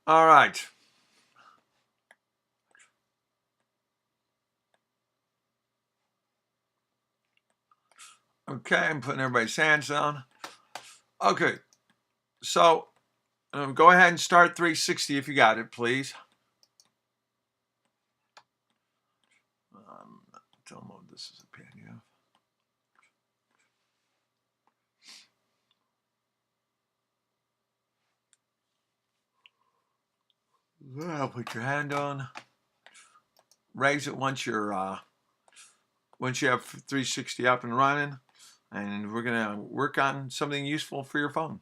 All right. Okay, I'm putting everybody's hands down. Okay, so go ahead and start 360 if you got it, please. Download this as a PDF. I'll put your hand on. Raise it once you have 360 up and running, and we're gonna work on something useful for your phone.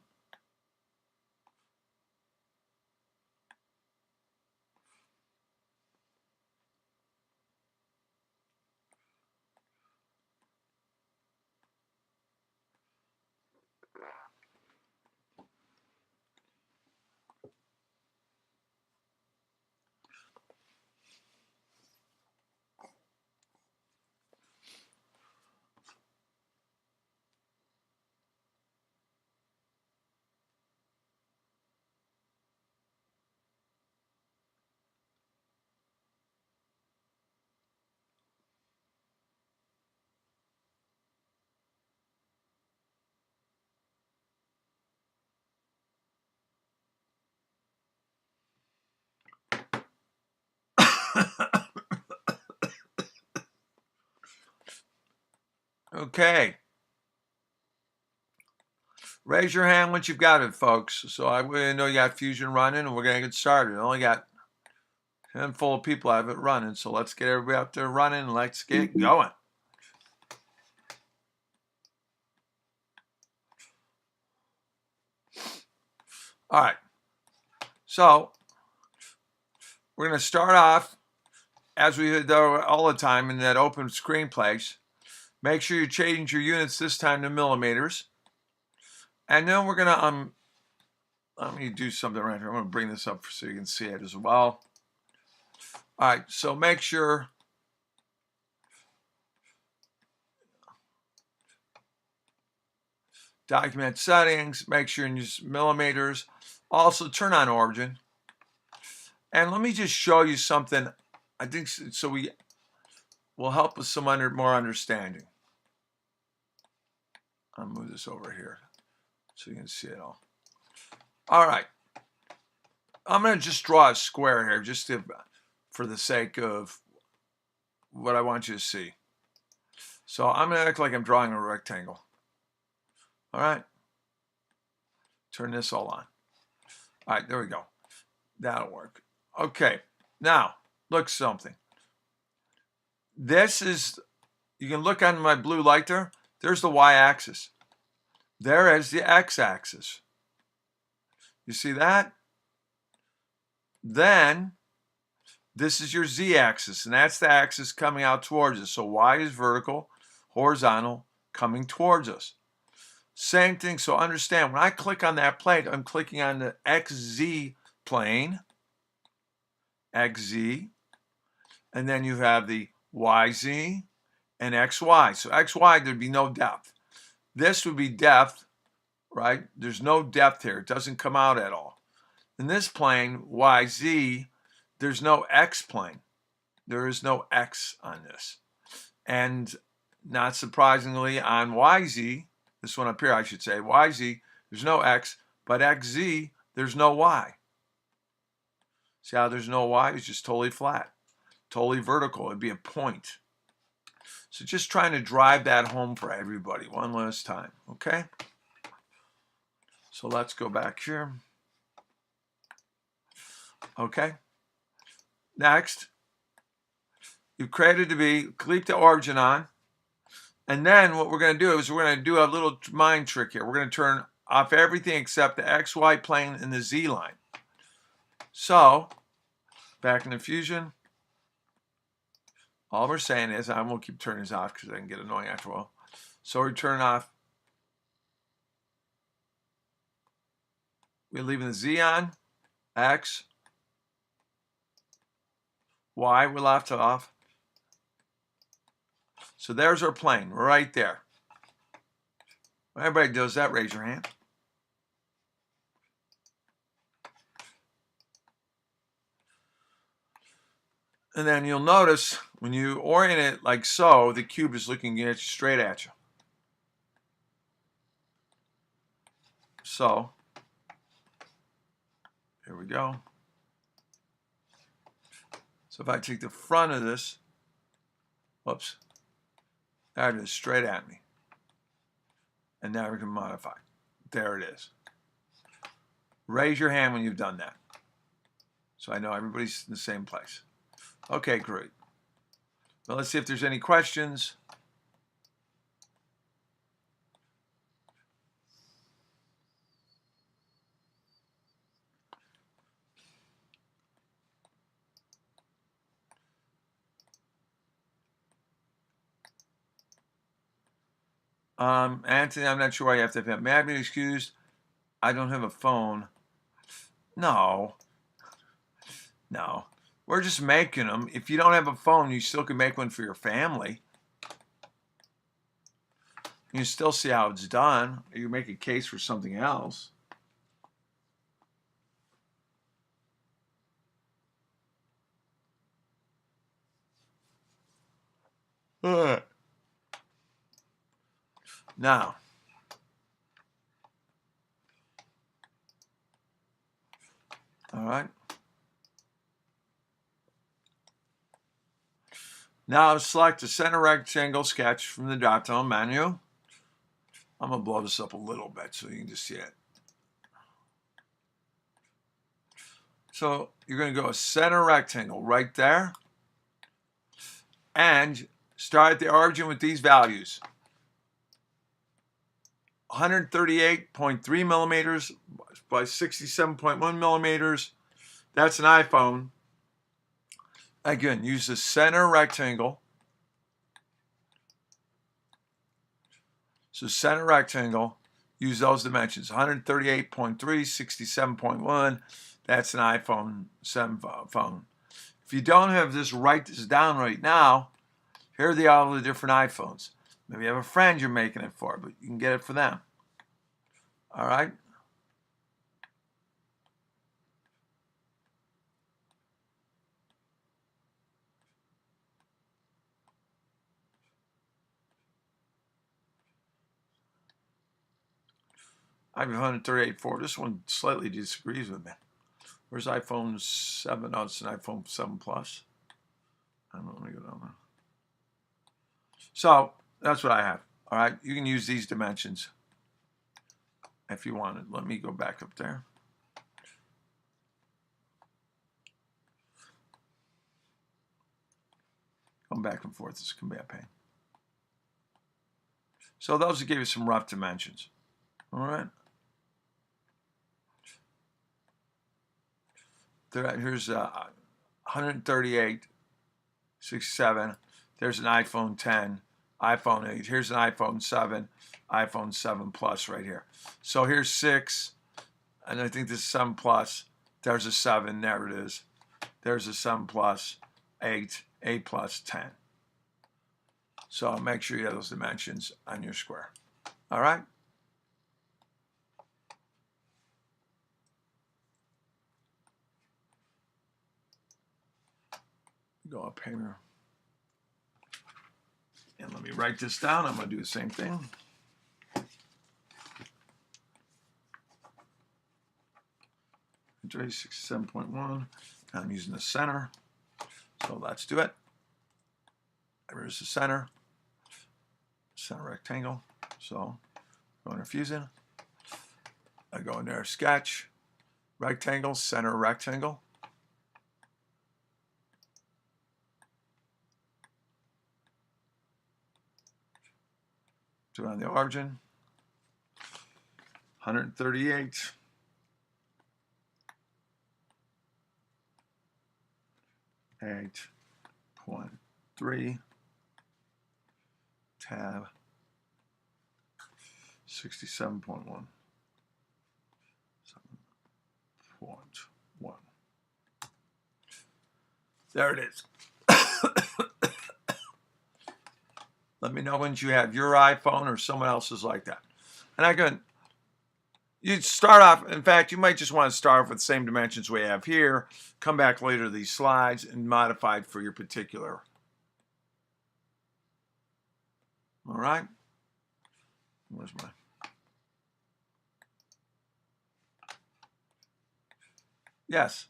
Okay. Raise your hand once you've got it, folks. So I know you got Fusion running, and we're going to get started. I only got a handful of people have it running, so let's get everybody up there running, and let's get going. All right. So we're going to start off, as we do all the time in that open screen place. Make sure you change your units this time to millimeters. And then we're going to, let me do something right here. I'm going to bring this up so you can see it as well. All right, so make sure document settings, make sure you use millimeters. Also turn on origin. And let me just show you something, I think, so we will help with some more understanding. I'll move this over here so you can see it all. All right. I'm going to just draw a square here just for the sake of what I want you to see. So I'm going to act like I'm drawing a rectangle. All right. Turn this all on. All right, there we go. That'll work. Okay. Now, look something. This is, you can look on my blue light there. There's the y-axis. There is the x-axis. You see that? Then this is your z-axis, and that's the axis coming out towards us. So y is vertical, horizontal, coming towards us. Same thing, so understand, when I click on that plate, I'm clicking on the xz plane, xz, and then you have the yz and xy. So xy, there'd be no depth. This would be depth, right? There's no depth here. It doesn't come out at all. In this plane, yz, there's no x plane. There is no x on this. And not surprisingly, on yz, this one up here I should say, yz, there's no x, but xz, there's no y. See how there's no y? It's just totally flat, totally vertical. It'd be a point. So just trying to drive that home for everybody one last time, okay? So let's go back here. Okay. Next, you've created to be, keep the origin on. And then what we're going to do is we're going to do a little mind trick here. We're going to turn off everything except the XY plane and the Z line. So, back into Fusion. All we're saying is, I won't keep turning this off because I can get annoying after a while. So we turn off. We're leaving the Z on, X, Y we left off. So there's our plane right there. When everybody does that, raise your hand. And then you'll notice when you orient it like so, the cube is looking at you straight at you. So, here we go. So if I take the front of this, whoops, there it is, straight at me. And now we can modify. There it is. Raise your hand when you've done that, so I know everybody's in the same place. Okay, great. Well, let's see if there's any questions. Anthony, I'm not sure why you have to have. May I be excused? I don't have a phone. No. We're just making them. If you don't have a phone, you still can make one for your family. You can still see how it's done. You make a case for something else. Now, all right. Now select the center rectangle sketch from the drop-down menu. I'm going to blow this up a little bit so you can just see it. So you're going to go center rectangle right there. And start at the origin with these values. 138.3 millimeters by 67.1 millimeters. That's an iPhone. Again, use the center rectangle. So center rectangle, use those dimensions. 138.3, 67.1. That's an iPhone 7 phone. If you don't have this, write this down right now. Here are all the different iPhones. Maybe you have a friend you're making it for, but you can get it for them. All right? I have 138.4. This one slightly disagrees with me. Where's iPhone 7? Oh, it's an iPhone 7 Plus. I don't know. Let me go down there. So that's what I have. All right, you can use these dimensions if you wanted. Let me go back up there. Come back and forth. This can be a pain. So those will give you some rough dimensions. All right. Here's 138.67. There's an iPhone 10, iPhone 8. Here's an iPhone 7, iPhone 7 Plus right here. So here's 6, and I think this is 7 Plus. There's a 7. There it is. There's a 7 Plus, 8, 8 Plus, 10. So make sure you have those dimensions on your square. All right? Go up here. And let me write this down. I'm going to do the same thing. Entry 67.1. I'm using the center. So let's do it. There's the center. Center rectangle. So go into Fusion. I go in there, sketch, rectangle, center rectangle. Do it on the origin. 138. .3 tab 67.1 7.1. There it is. Let me know when you have your iPhone or someone else's like that. And again, You start off, in fact, you might just want to start off with the same dimensions we have here, come back later to these slides and modify it for your particular. All right? Where's my... Yes.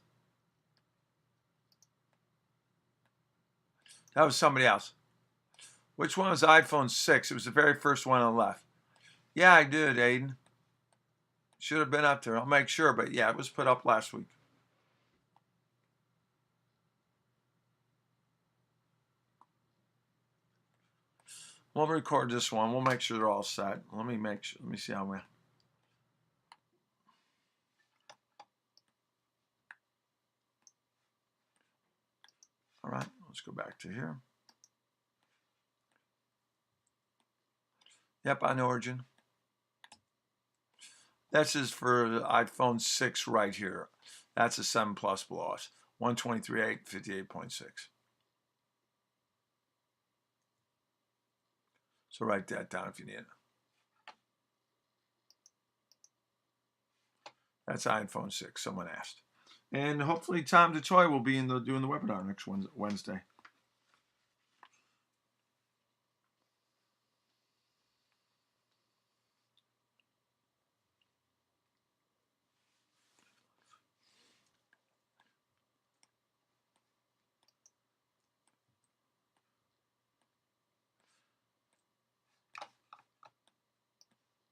That was somebody else. Which one was iPhone 6? It was the very first one on the left. Yeah, I did, Aiden. Should have been up there. I'll make sure, but yeah, it was put up last week. We'll record this one. We'll make sure they're all set. Let me make sure. Let me see how we... All right, let's go back to here. Yep, on Origin. This is for the iPhone 6 right here. That's a 7 Plus below us. 123.8, 58.6. So write that down if you need it. That's iPhone 6, someone asked. And hopefully Tom DeChoy will be doing the webinar next Wednesday.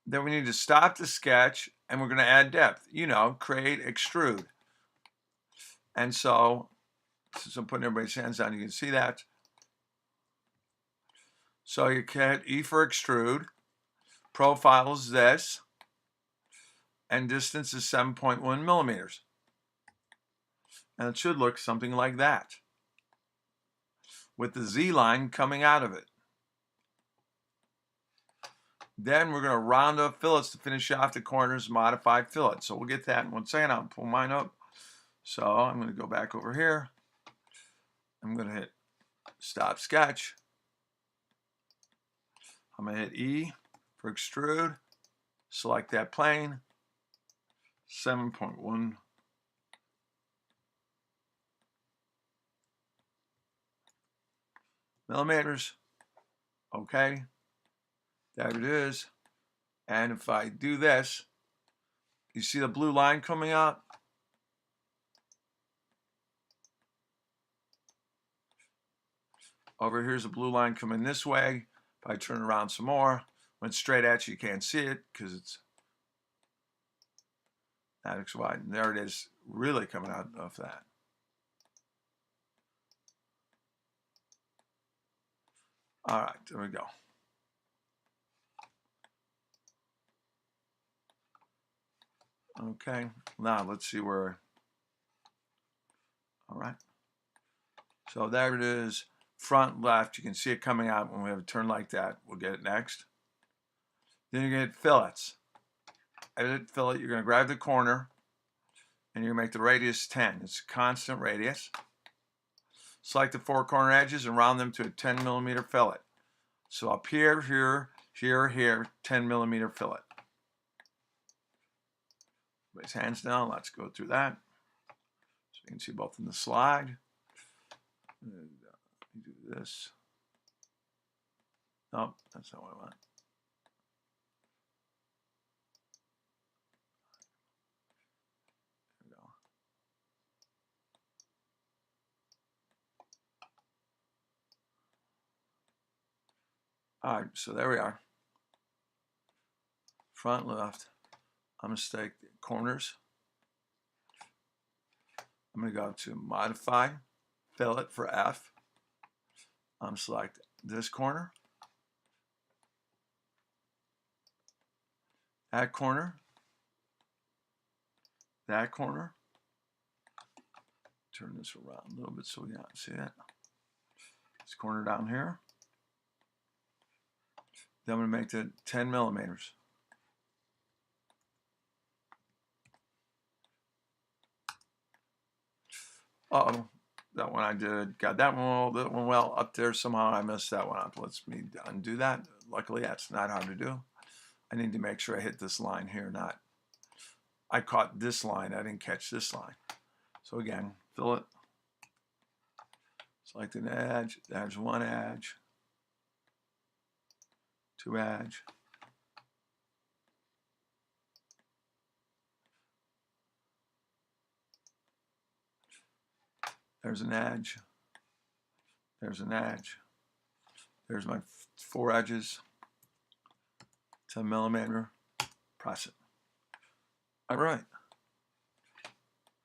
Then we need to stop the sketch, and we're going to add depth. You know, create, extrude. And so, since I'm putting everybody's hands down, you can see that. So you can hit E for extrude. Profile is this. And distance is 7.1 millimeters. And it should look something like that, with the Z line coming out of it. Then we're going to round up fillets to finish off the corners, modified fillet. So we'll get that in 1 second. I'll pull mine up. So I'm going to go back over here. I'm going to hit stop sketch. I'm going to hit E for extrude. Select that plane. 7.1 millimeters. Okay. There it is. And if I do this, you see the blue line coming out? Over here's a blue line coming this way. If I turn around some more, went straight at you, you can't see it because it's that XY. And there it is, really coming out of that. All right, there we go. Okay, now let's see where, all right. So there it is, front left. You can see it coming out when we have a turn like that. We'll get it next. Then you're going to hit fillets. Edit fillet, you're going to grab the corner and you're going to make the radius 10. It's a constant radius. Select the 4 corner edges and round them to a 10 millimeter fillet. So up here, here, here, here, 10 millimeter fillet. Put his hands down. Let's go through that. So you can see both in the slide. And, do this. Nope, that's not what I want. There we go. All right, so there we are. Front left. I'm going to take the corners. I'm going to go to modify, fillet for F. I'm select this corner, that corner, that corner. Turn this around a little bit so we can see that. This corner down here. Then I'm going to make that 10 millimeters. Uh-oh, that one I did, got that one well up there. Somehow I messed that one up. Let's me undo that. Luckily, that's not hard to do. I need to make sure I hit this line here, not I caught this line. I didn't catch this line. So again, fill it. Select an edge. There's one edge. Two edge. There's an edge. There's an edge. There's my 4 edges. 10 millimeter. Press it. All right.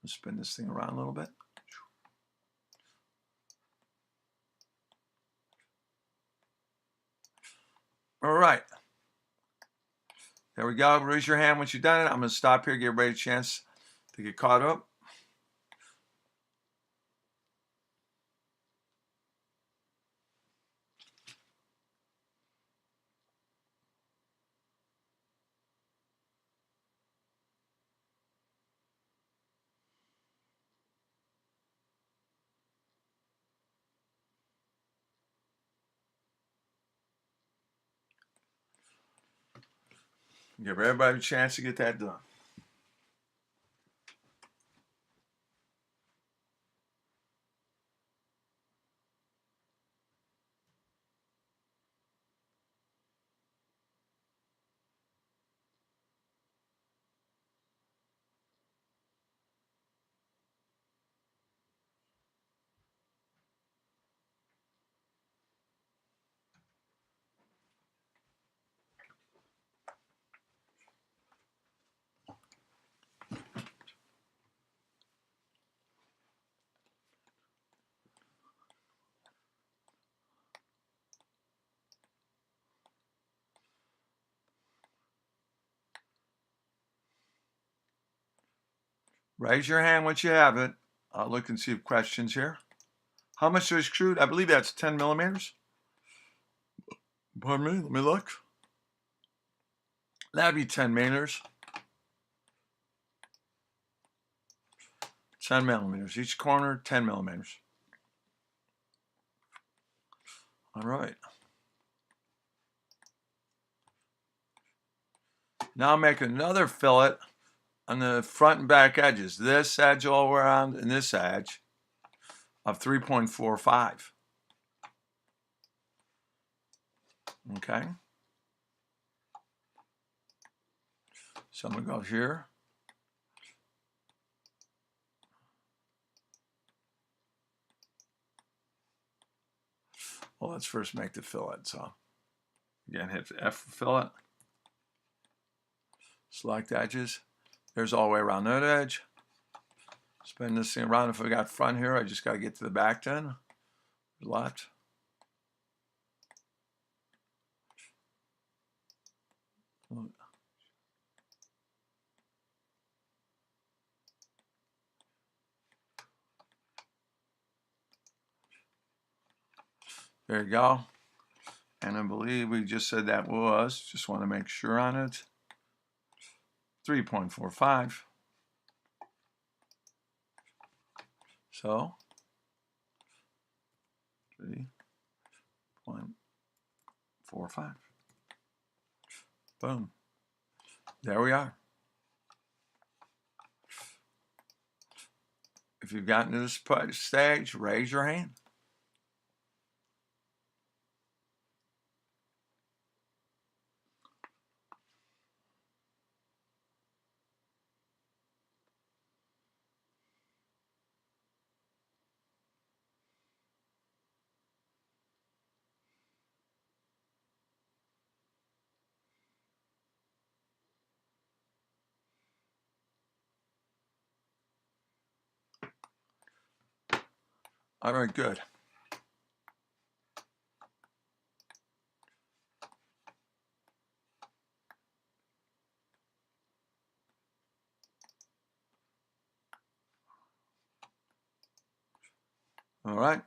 Let's spin this thing around a little bit. All right. There we go. Raise your hand once you've done it. I'm going to stop here, give everybody a chance to get caught up. Give everybody a chance to get that done. Raise your hand once you have it. I'll look and see if questions here. How much is extrude? I believe that's 10 millimeters. Pardon me, let me look. That'd be 10 millimeters. 10 millimeters. Each corner, 10 millimeters. All right. Now make another fillet on the front and back edges. This edge all the way around and this edge of 3.45. Okay. So I'm going to go here. Well, let's first make the fillet. So again, hit F for fillet. Select edges. There's all the way around that edge. Spin this thing around. If I got front here, I just got to get to the back then. Left. There you go. And I believe we just said that was, just want to make sure on it, 3.45. So, 3.45. Boom. There we are. If you've gotten to this stage, raise your hand. All right, good. All right.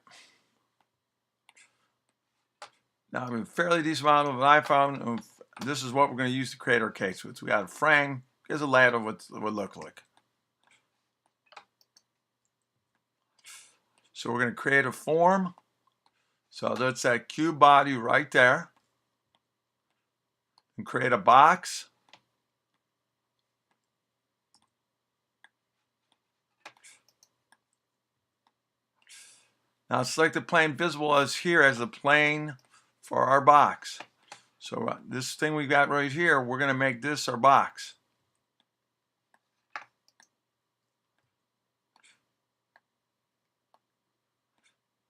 Now, I'm a fairly decent amount of iPhone. This is what we're going to use to create our case with. We got a frame. Here's a layout of what it would look like. So we're going to create a form. So that's that cube body right there. And create a box. Now select the plane visible as here as the plane for our box. So this thing we got right here, we're going to make this our box.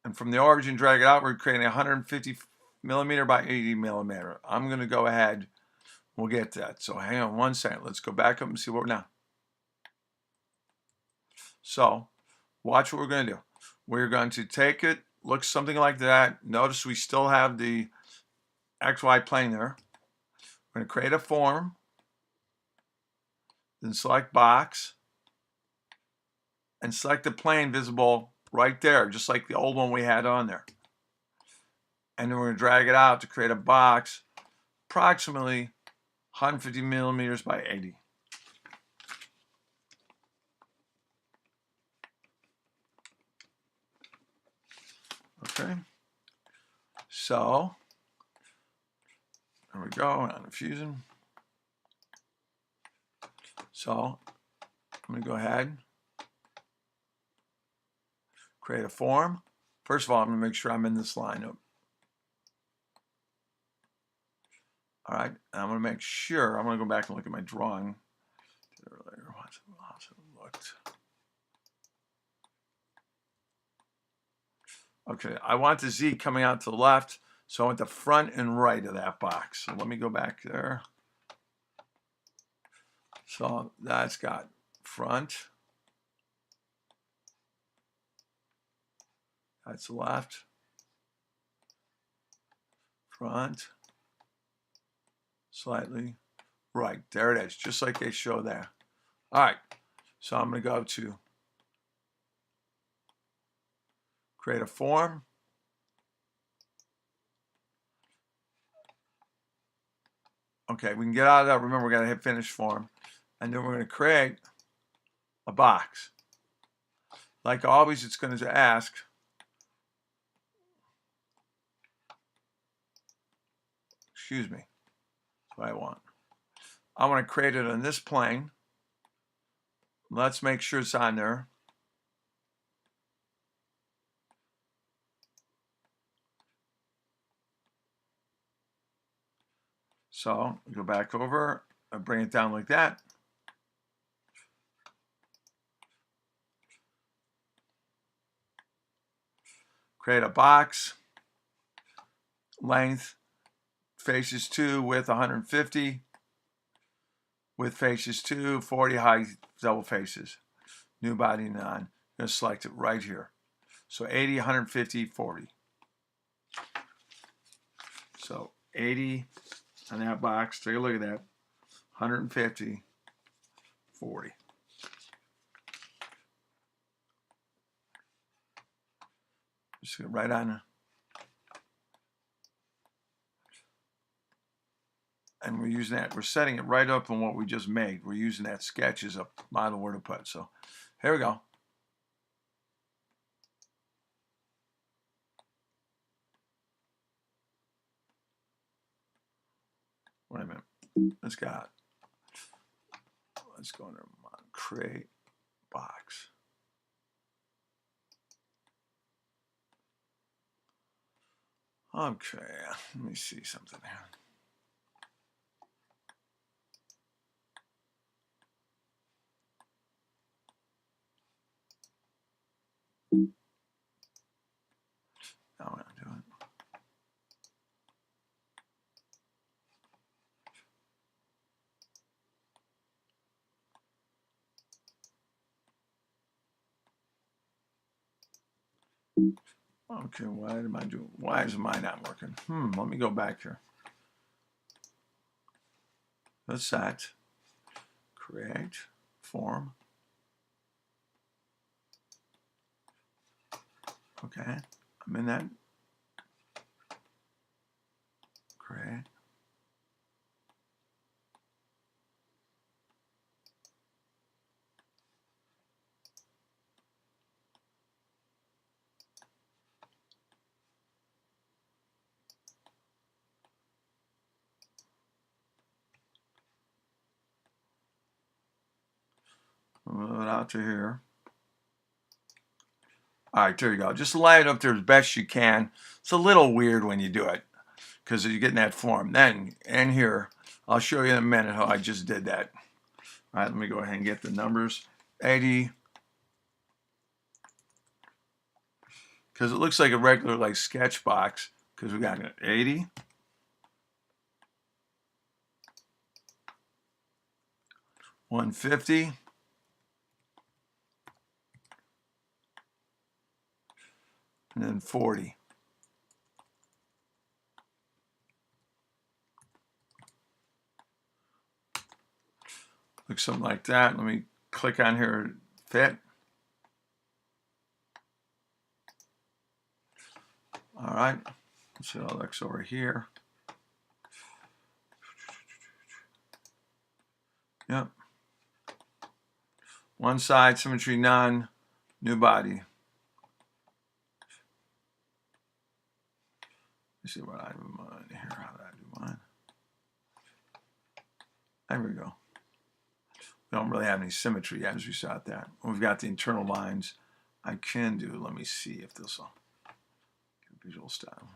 And from the origin, drag it out. We're creating 150 millimeter by 80 millimeter. I'm going to go ahead. We'll get that. So hang on one second. Let's go back up and see what we're now. So watch what we're going to do. We're going to take it, look something like that. Notice we still have the XY plane there. We're going to create a form. Then select box. And select the plane visible right there, just like the old one we had on there. And then we're going to drag it out to create a box approximately 150 millimeters by 80. Okay. So, there we go, on the Fusion. So, I'm going to go ahead, create a form. First of all, I'm going to make sure I'm in this lineup. All right, I'm going to make sure, I'm going to go back and look at my drawing earlier. How's it looked? Okay, I want the Z coming out to the left, so I want the front and right of that box. So let me go back there. So that's got front. That's left. Front. Slightly right. There it is, just like they show there. All right, so I'm going to go to create a form. Okay, we can get out of that. Remember, we got to hit finish form. And then we're going to create a box. Like always, it's going to ask, excuse me, that's what I want. I want to create it on this plane. Let's make sure it's on there. So go back over and bring it down like that. Create a box. Length, faces 2, width 150. Width faces 2, 40 height, double faces. New body none. I'm going to select it right here. So 80, 150, 40. So 80 on that box. Take a look at that. 150, 40. Just get right on there. And we're using that. We're setting it right up on what we just made. We're using that sketch as a model where to put. So here we go. Wait a minute. Let's go into create box. Okay, let me see something here. Now I'm going to do it. Okay, what am I doing? Why is mine not working? Let me go back here. Let's set, create, form. Okay, I'm in that. Create. Move it out to here. All right, there you go. Just line it up there as best you can. It's a little weird when you do it because you're getting that form. Then, and here, I'll show you in a minute how I just did that. All right, let me go ahead and get the numbers. 80. Because it looks like a regular like sketch box because we got 80. 150. And then 40. Looks something like that. Let me click on here, fit. All right, so I'll look over here. Yep. One side, symmetry none, new body. Let's see what I do mine here. How did I do mine? There we go. We don't really have any symmetry as we saw that. We've got the internal lines. I can do, let me see if this will get visual style.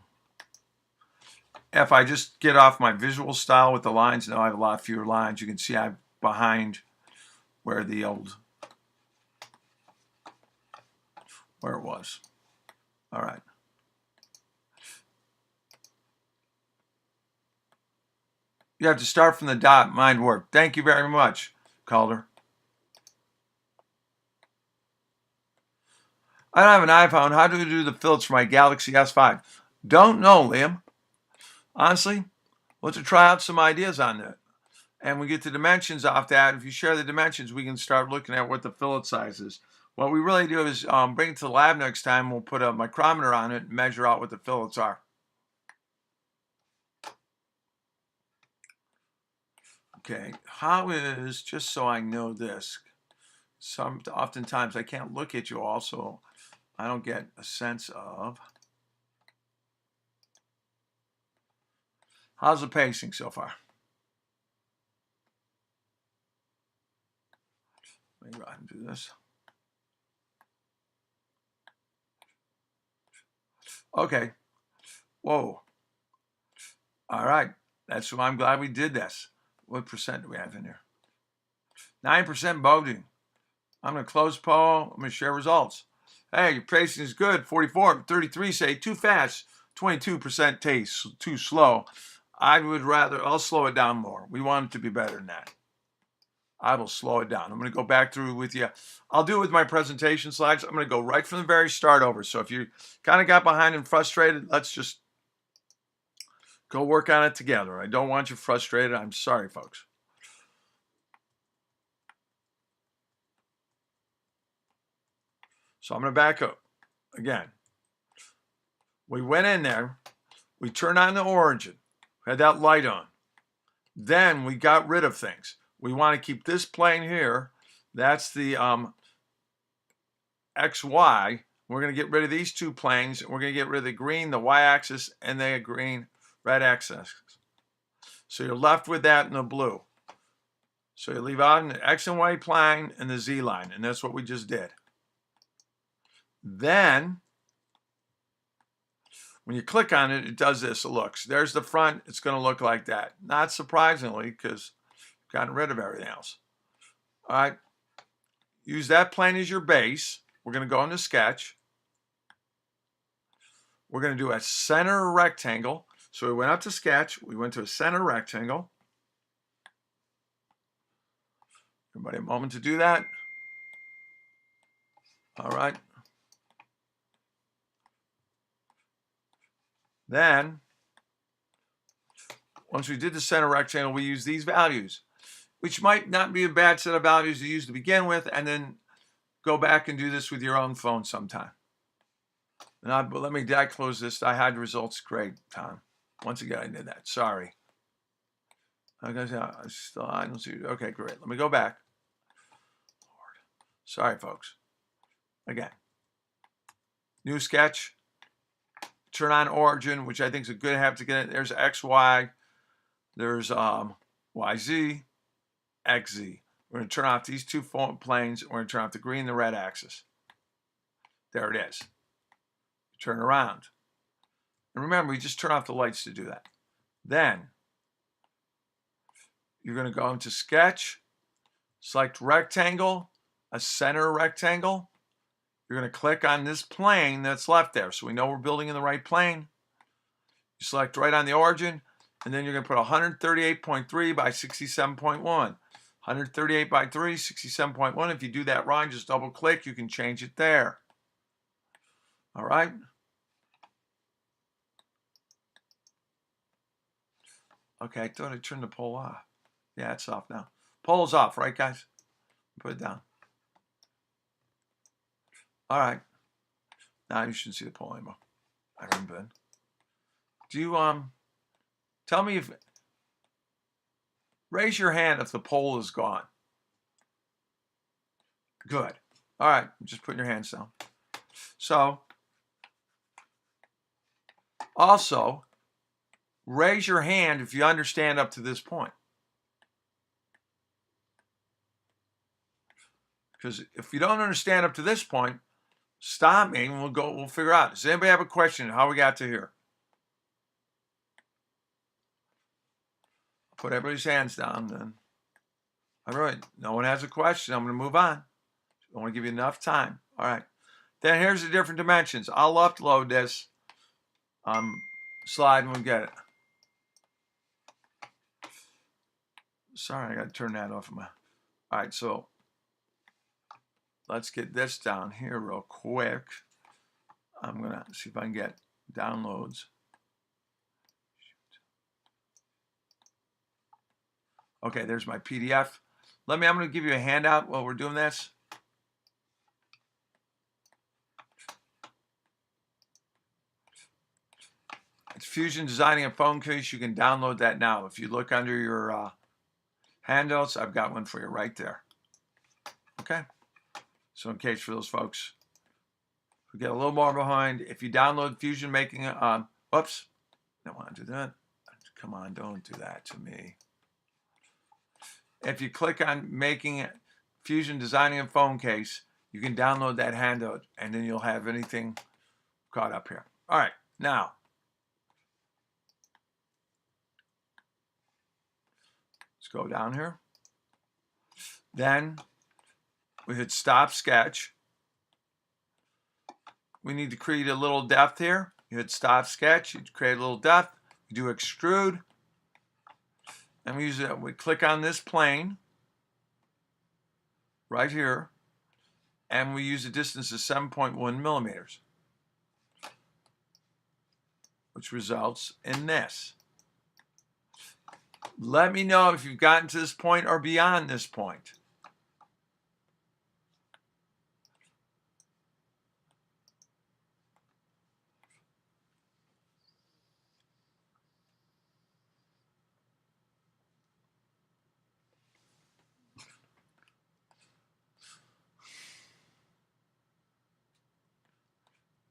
If I just get off my visual style with the lines, now I have a lot fewer lines. You can see I'm behind where the old, where it was. All right. You have to start from the dot. Mind work. Thank you very much, Calder. I don't have an iPhone. How do I do the filters for my Galaxy S5? Don't know, Liam. Honestly, we'll have to try out some ideas on that. And we get the dimensions off that. If you share the dimensions, we can start looking at what the fillet size is. What we really do is bring it to the lab next time. We'll put a micrometer on it and measure out what the fillets are. Okay, how is, just so I know this, oftentimes I can't look at you all, so I don't get a sense of, how's the pacing so far? Let me go ahead and do this. Okay, whoa. All right, that's why I'm glad we did this. What percent do we have in here? 9% voting. I'm going to close poll. I'm going to share results. Hey, your pacing is good. 44, 33 say too fast. 22% taste too slow. I would rather, I'll slow it down more. We want it to be better than that. I will slow it down. I'm going to go back through with you. I'll do it with my presentation slides. I'm going to go right from the very start over. So if you kind of got behind and frustrated, let's just go work on it together. I don't want you frustrated. I'm sorry, folks. So I'm going to back up again. We went in there. We turned on the origin. We had that light on. Then we got rid of things. We want to keep this plane here. That's the XY. We're going to get rid of these two planes. We're going to get rid of the green, the Y-axis, and the green, red axis. So you're left with that in the blue. So you leave out an X and Y plane and the Z line, and that's what we just did. Then, when you click on it, it does this. It looks. There's the front. It's going to look like that. Not surprisingly, because we've gotten rid of everything else. All right. Use that plane as your base. We're going to go into Sketch. We're going to do a center rectangle. So we went up to Sketch. We went to a center rectangle. Everybody a moment to do that. All right. Then, once we did the center rectangle, we use these values, which might not be a bad set of values to use to begin with, and then go back and do this with your own phone sometime. And let me close this. I had results. Great, Tom. Once again, I did that. Sorry. I don't see. Okay, great. Let me go back. Sorry, folks. Again, new sketch. Turn on origin, which I think is a good have to get it. There's XY. There's YZ, XZ. We're going to turn off these two planes. We're going to turn off the green and the red axis. There it is. Turn around. And remember, you just turn off the lights to do that. Then you're going to go into Sketch, select Rectangle, a center rectangle. You're going to click on this plane that's left there. So we know we're building in the right plane. You select right on the origin, and then you're going to put 138.3 by 67.1. 138 by 3, 67.1. If you do that wrong, just double click. You can change it there. All right. Okay, I thought I turned the pole off. Yeah, it's off now. Pole's off, right, guys? Put it down. All right. Now you shouldn't see the pole anymore. I haven't been. Do you tell me if raise your hand if the pole is gone. Good. All right, just putting your hands down. So also raise your hand if you understand up to this point. Because if you don't understand up to this point, stop me and we'll figure out. Does anybody have a question how we got to here? Put everybody's hands down then. All right, no one has a question. I'm going to move on. I want to give you enough time. All right. Then here's the different dimensions. I'll upload this slide when we get it. Sorry, I got to turn that off of my. All right, so let's get this down here real quick. I'm going to see if I can get downloads. Okay, there's my PDF. I'm going to give you a handout while we're doing this. It's Fusion Designing a Phone Case. You can download that now. If you look under your handouts, I've got one for you right there. Okay? So in case for those folks who get a little more behind, if you download Fusion Making it, oops, don't want to do that. Come on, don't do that to me. If you click on Making it, Fusion Designing a Phone Case, you can download that handout, and then you'll have anything caught up here. All right, now, let's go down here. Then we hit Stop Sketch. We need to create a little depth here. You hit Stop Sketch, you create a little depth. You do Extrude. And we click on this plane right here, and we use a distance of 7.1 millimeters, which results in this. Let me know if you've gotten to this point or beyond this point.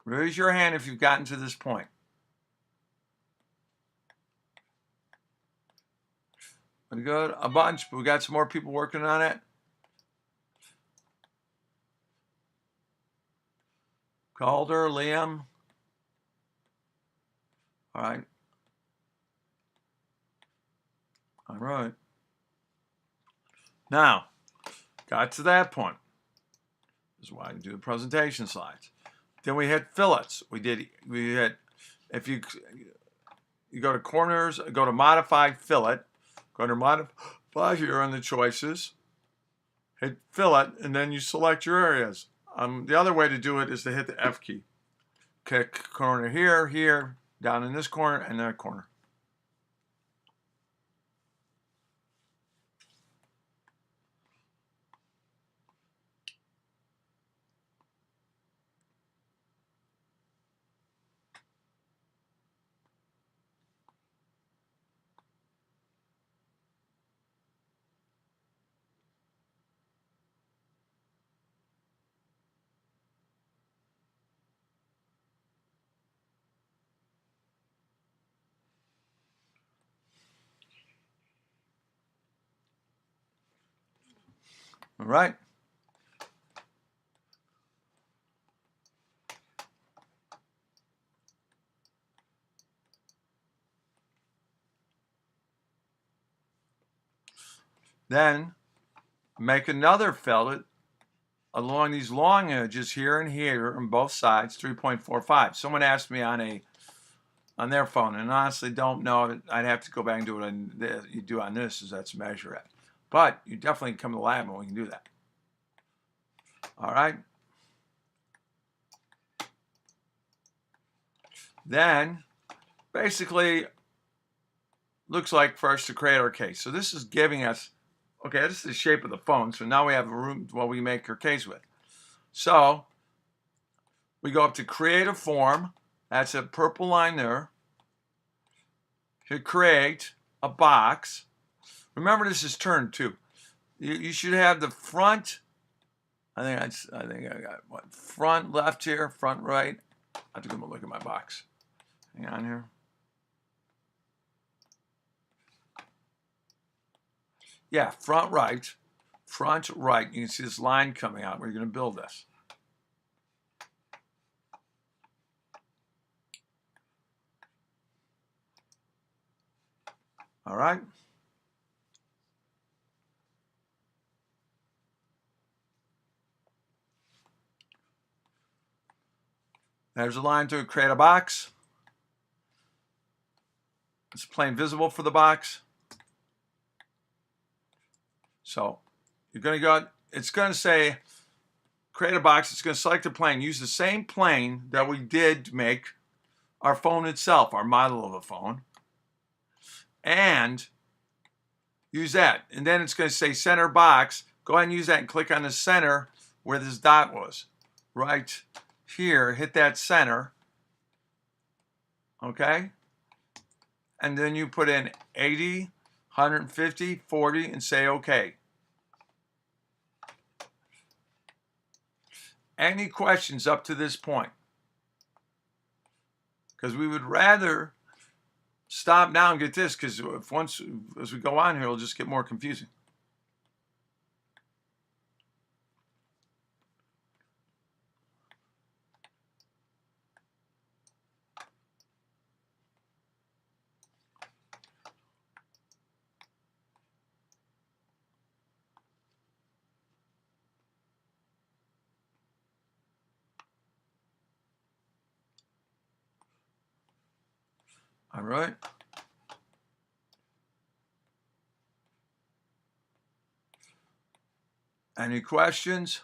Raise your hand if you've gotten to this point. Pretty good. A bunch, but we got some more people working on it. Calder, Liam. All right. All right. Now, got to that point. This is why I do the presentation slides. Then we hit fillets. We hit, if you go to corners, go to modify fillet, go to modify here on the choices, hit fillet, and then you select your areas. The other way to do it is to hit the F key. Click corner here, here, down in this corner, and that corner. All right. Then make another fillet along these long edges here and here on both sides, 3.45. Someone asked me on their phone, and honestly don't know. I'd have to go back and do what you do on this, is that's measure it. But you definitely come to the lab and we can do that. All right. Then, basically, looks like for us to create our case. So this is giving us, okay, this is the shape of the phone. So now we have a room what we make our case with. So we go up to create a form. That's a purple line there. Hit create a box. Remember, this is turned too. You should have the front. I think I got what, front left here, front right. I have to go look at my box. Hang on here. Yeah, front right. Front right. You can see this line coming out where you're going to build this. All right. There's a line to create a box. It's plain visible for the box. So you're going to go, it's going to say create a box. It's going to select a plane. Use the same plane that we did to make our phone itself, our model of a phone. And use that. And then it's going to say center box. Go ahead and use that and click on the center where this dot was. Right here, hit that center. Okay? And then you put in 80, 150, 40, and say okay. Any questions up to this point? Because we would rather stop now and get this, because once as we go on here, it'll just get more confusing. All right. Any questions?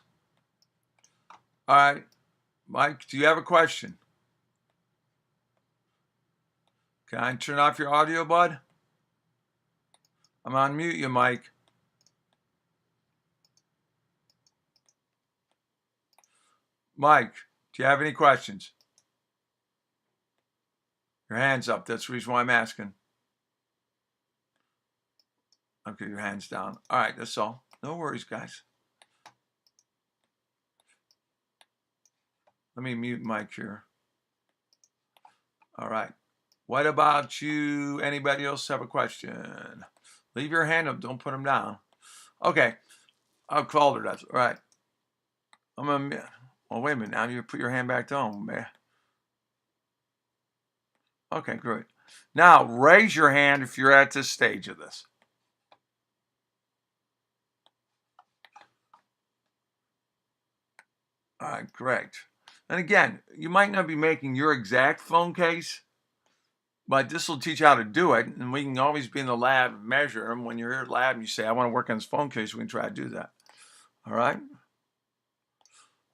All right. Mike, do you have a question? Can I turn off your audio, bud? I'm on mute you, Mike. Mike, do you have any questions? Your hand's up. That's the reason why I'm asking. Okay, your hand's down. All right, that's all. No worries, guys. Let me mute Mike here. All right. What about you? Anybody else have a question? Leave your hand up. Don't put them down. Okay. I'll call her. That's all right. I'm gonna. Well, wait a minute. Now you put your hand back down, man. Okay, great. Now raise your hand if you're at this stage of this. All right, great. And again, you might not be making your exact phone case, but this will teach you how to do it. And we can always be in the lab and measure them. When you're here at the lab and you say, I want to work on this phone case, we can try to do that. All right?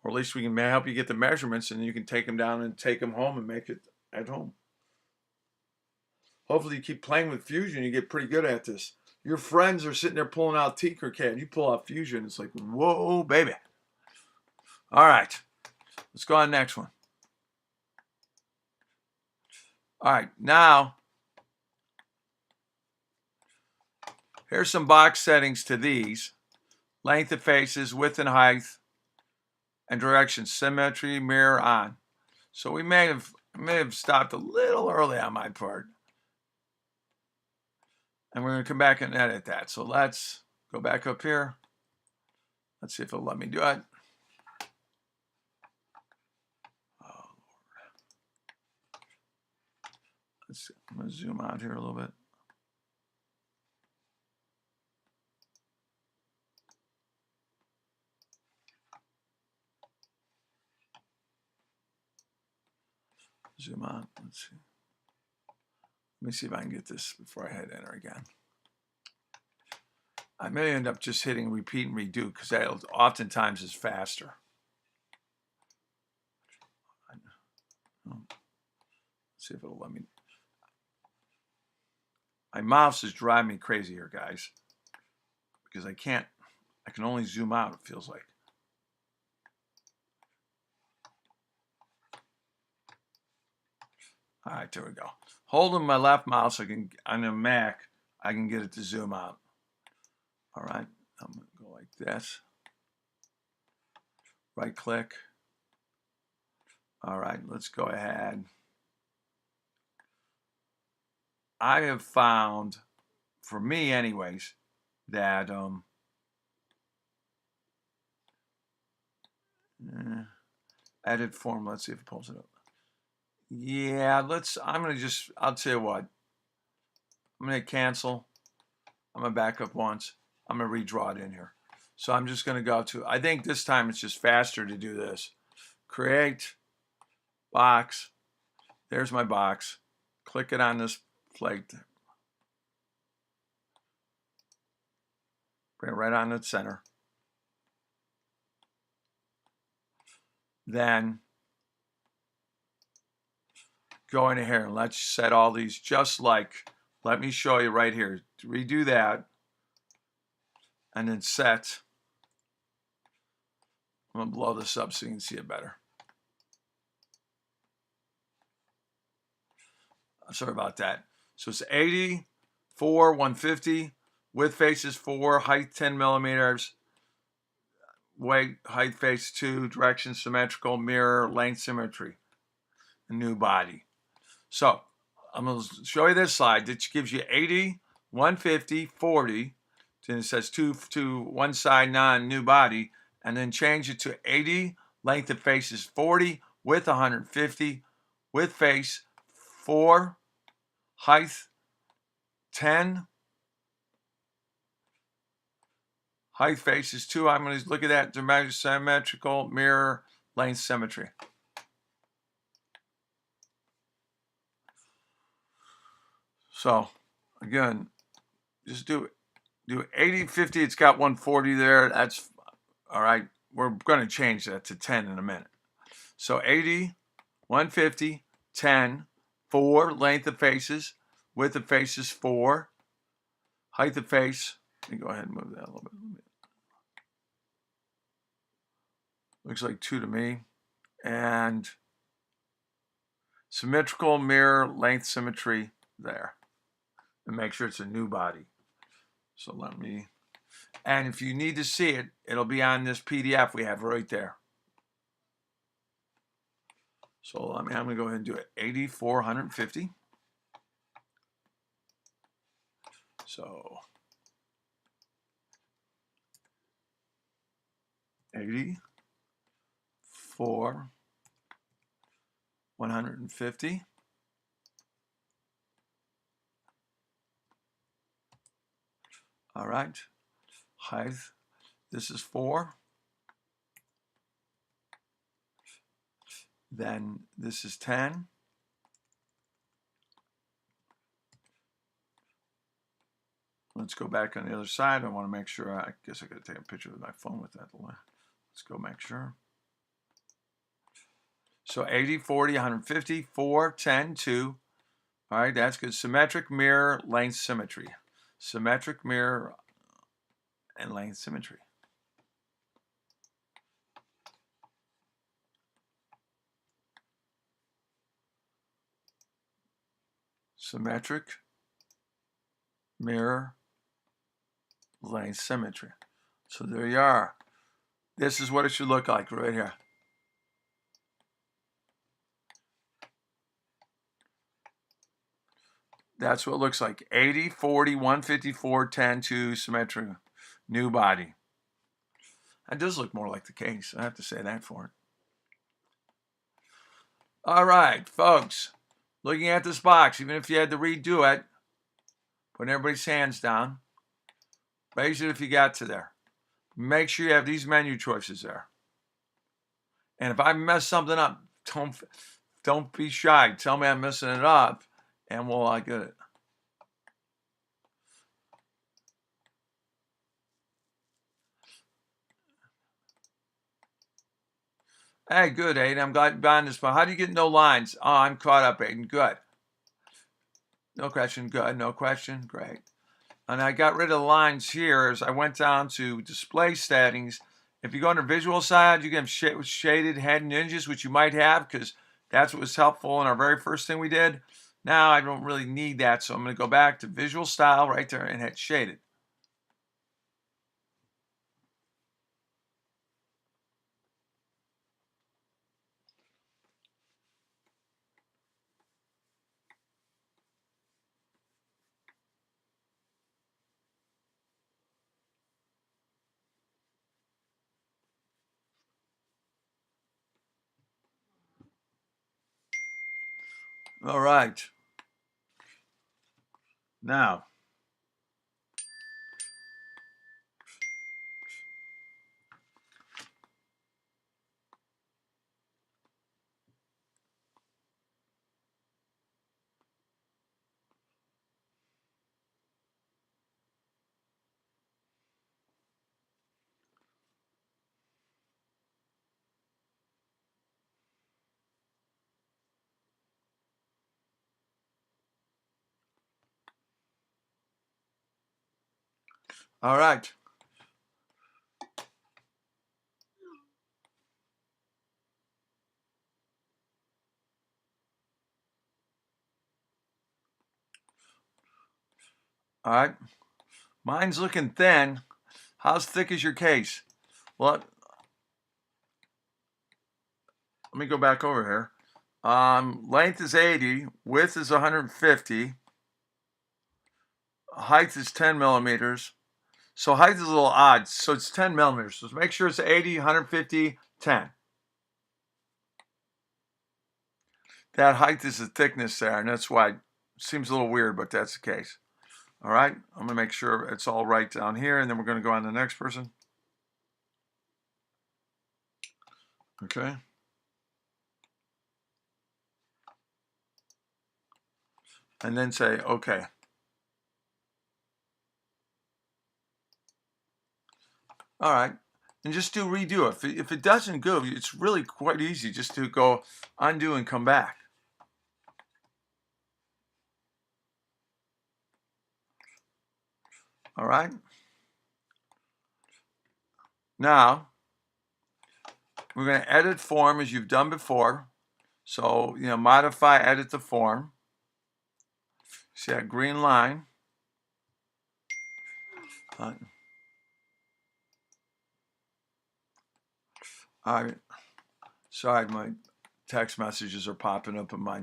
Or at least we can help you get the measurements, and you can take them down and take them home and make it at home. Hopefully you keep playing with Fusion. You get pretty good at this. Your friends are sitting there pulling out Tinkercad. You pull out Fusion. It's like, whoa, baby. All right. Let's go on to the next one. All right. Now, here's some box settings to these. Length of faces, width and height, and direction, symmetry, mirror on. So we may have stopped a little early on my part. And we're going to come back and edit that. So let's go back up here. Let's see if it'll let me do it. Oh, Lord. I'm going to zoom out here a little bit. Zoom out. Let's see. Let me see if I can get this before I hit enter again. I may end up just hitting repeat and redo because that oftentimes is faster. Let's see if it'll let me. My mouse is driving me crazy here, guys, because I can only zoom out, it feels like. All right, there we go. Holding my left mouse, on a Mac, I can get it to zoom out. All right, I'm going to go like this. Right click. All right, let's go ahead. I have found, for me anyways, that edit form, let's see if it pulls it up. Yeah, I'll tell you what. I'm going to cancel. I'm going to back up once. I'm going to redraw it in here. So I'm just going to go to, I think this time it's just faster to do this. Create, box. There's my box. Click it on this plate. Bring it right on the center. Then go in here and let's set all these just like, let me show you right here. Redo that and then set. I'm going to blow this up so you can see it better. Sorry about that. So it's 80, 4, 150, width face is 4, height 10 millimeters, weight, height face 2, direction symmetrical, mirror, length symmetry, a new body. So I'm going to show you this slide, which gives you 80, 150, 40, then it says 2 to one side, new body, and then change it to 80, length of face is 40, width 150, width face 4, height 10, height face is 2. I'm going to look at that, symmetrical, mirror, length symmetry. So again, just do 80, 50. It's got 140 there. That's all right. We're going to change that to 10 in a minute. So 80, 150, 10, 4, length of faces, width of faces 4, height of face. Let me go ahead and move that a little bit. Looks like 2 to me. And symmetrical, mirror, length symmetry there. And make sure it's a new body. So let me, and if you need to see it, it'll be on this PDF we have right there. So I'm going to go ahead and do it. 80, 450. So 80, 4, 150. All right, height, this is 4. Then this is 10. Let's go back on the other side. I want to make sure, I guess I got to take a picture with my phone with that. Let's go make sure. So 80, 40, 150, 4, 10, 2. All right, that's good. Symmetric, mirror, length symmetry. Symmetric, mirror, and length symmetry. Symmetric, mirror, length symmetry. So there you are. This is what it should look like right here. That's what it looks like. 80, 40, 154, 10, 2, symmetric, new body. That does look more like the case. I have to say that for it. All right, folks. Looking at this box, even if you had to redo it, putting everybody's hands down, raise it if you got to there. Make sure you have these menu choices there. And if I mess something up, don't be shy. Tell me I'm messing it up, and we'll get it. Hey, good, Aiden. I'm glad you're buying this. But how do you get no lines? Oh, I'm caught up, Aiden. Good. No question. Good. No question. Great. And I got rid of the lines here as I went down to display settings. If you go under visual side, you can have shaded head ninjas, which you might have because that's what was helpful in our very first thing we did. Now I don't really need that, so I'm going to go back to visual style right there and hit shaded. All right. Now, all right. All right. Mine's looking thin. How thick is your case? Well, let me go back over here. Length is 80, width is 150, height is 10 millimeters. So height is a little odd, so it's 10 millimeters. So make sure it's 80, 150, 10. That height is the thickness there, and that's why it seems a little weird, but that's the case. All right, I'm gonna make sure it's all right down here, and then we're gonna go on to the next person. Okay. And then say, okay. All right. And just do redo it. If it doesn't go, it's really quite easy just to go undo and come back. All right. Now, we're going to edit form as you've done before. So, modify, edit the form. See that green line? All right. Sorry, my text messages are popping up and my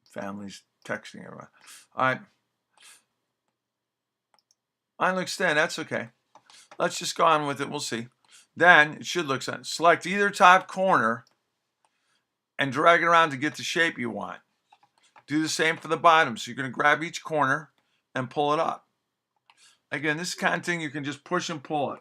family's texting everyone. All right. Mine looks thin. That's okay. Let's just go on with it. We'll see. Then it should look thin. Select either top corner and drag it around to get the shape you want. Do the same for the bottom. So you're going to grab each corner and pull it up. Again, this is the kind of thing you can just push and pull it.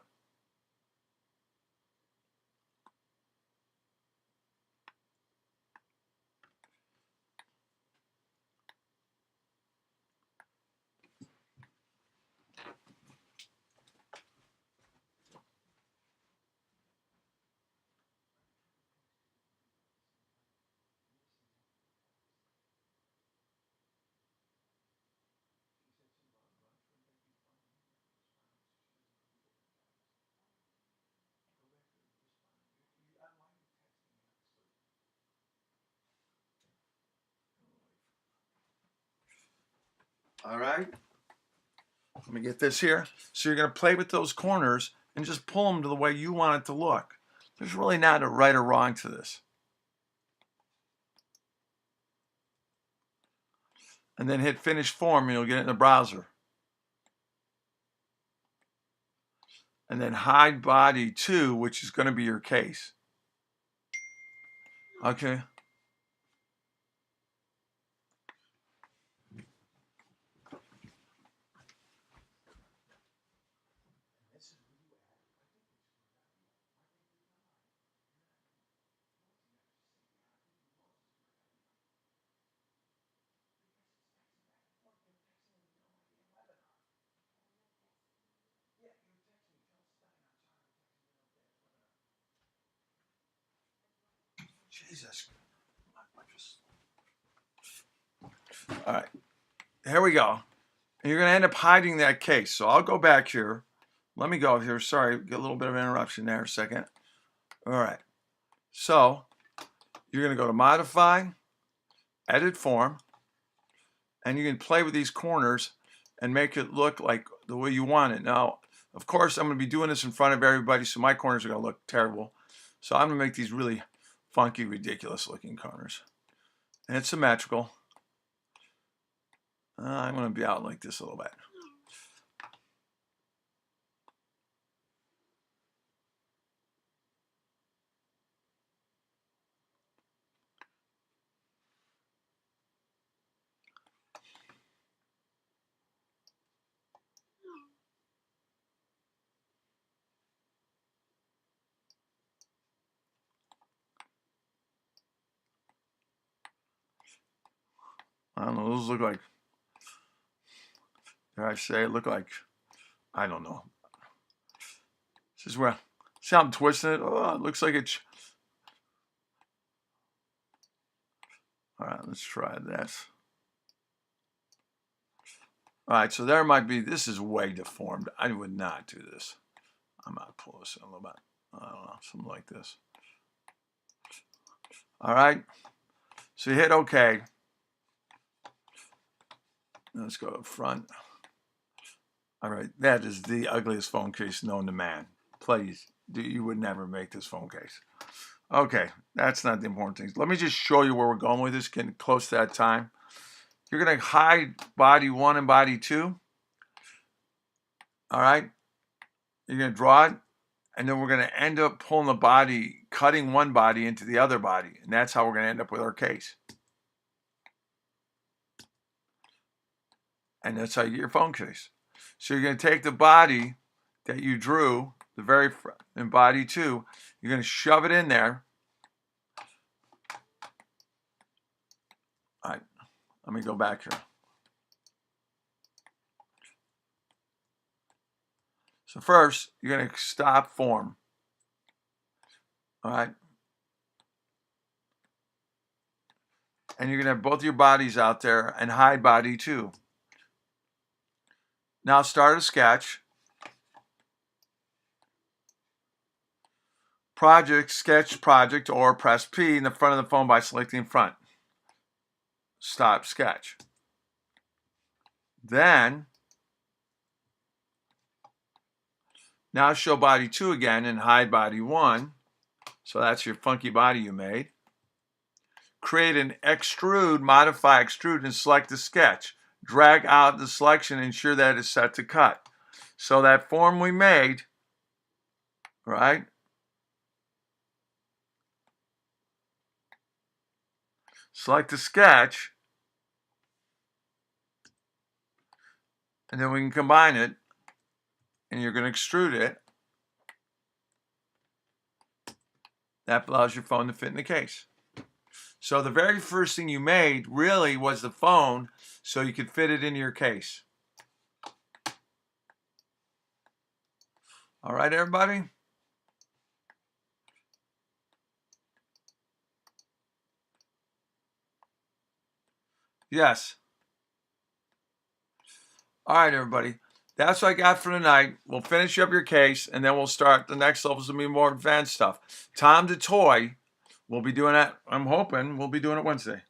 All right. Let me get this here. So you're going to play with those corners and just pull them to the way you want it to look. There's really not a right or wrong to this. And then hit finish form and you'll get it in the browser. And then hide body 2, which is going to be your case. Okay. Jesus. All right, here we go. And you're going to end up hiding that case. So I'll go back here. Let me go here. Sorry, get a little bit of interruption there a second. All right. So you're going to go to Modify, Edit Form, and you can play with these corners and make it look like the way you want it. Now, of course, I'm going to be doing this in front of everybody, so my corners are going to look terrible. So I'm going to make these really funky, ridiculous looking corners. And it's symmetrical. I'm going to be out like this a little bit. I don't know, those look like, dare I say, look like, I don't know. This is where, see how I'm twisting it? Oh, it looks like it's, all right, let's try this. All right, so there might be, this is way deformed. I would not do this. I might pull this in a little bit. I don't know, something like this. All right, so you hit OK. Let's go to front. All right, that is the ugliest phone case known to man. Please, you would never make this phone case. Okay, that's not the important thing. Let me just show you where we're going with this, getting close to that time. You're going to hide body 1 and body 2. All right, you're going to draw it, and then we're going to end up pulling the body, cutting one body into the other body, and that's how we're going to end up with our case. And that's how you get your phone case. So you're going to take the body that you drew, the very front, in body 2, you're going to shove it in there. All right, let me go back here. So first, you're going to stop form. All right. And you're going to have both your bodies out there and hide body 2. Now start a sketch. Project, sketch project, or press P in the front of the phone by selecting front. Stop sketch. Then, now show body 2 again and hide body 1. So that's your funky body you made. Create an extrude, modify extrude, and select the sketch. Drag out the selection, ensure that it's set to cut. So that form we made, right? Select the sketch, and then we can combine it, and you're going to extrude it. That allows your phone to fit in the case. So the very first thing you made really was the phone so you could fit it into your case. All right, everybody? Yes. All right, everybody. That's what I got for tonight. We'll finish up your case, and then we'll start the next levels of more advanced stuff. Tom the Toy, we'll be doing that. I'm hoping we'll be doing it Wednesday.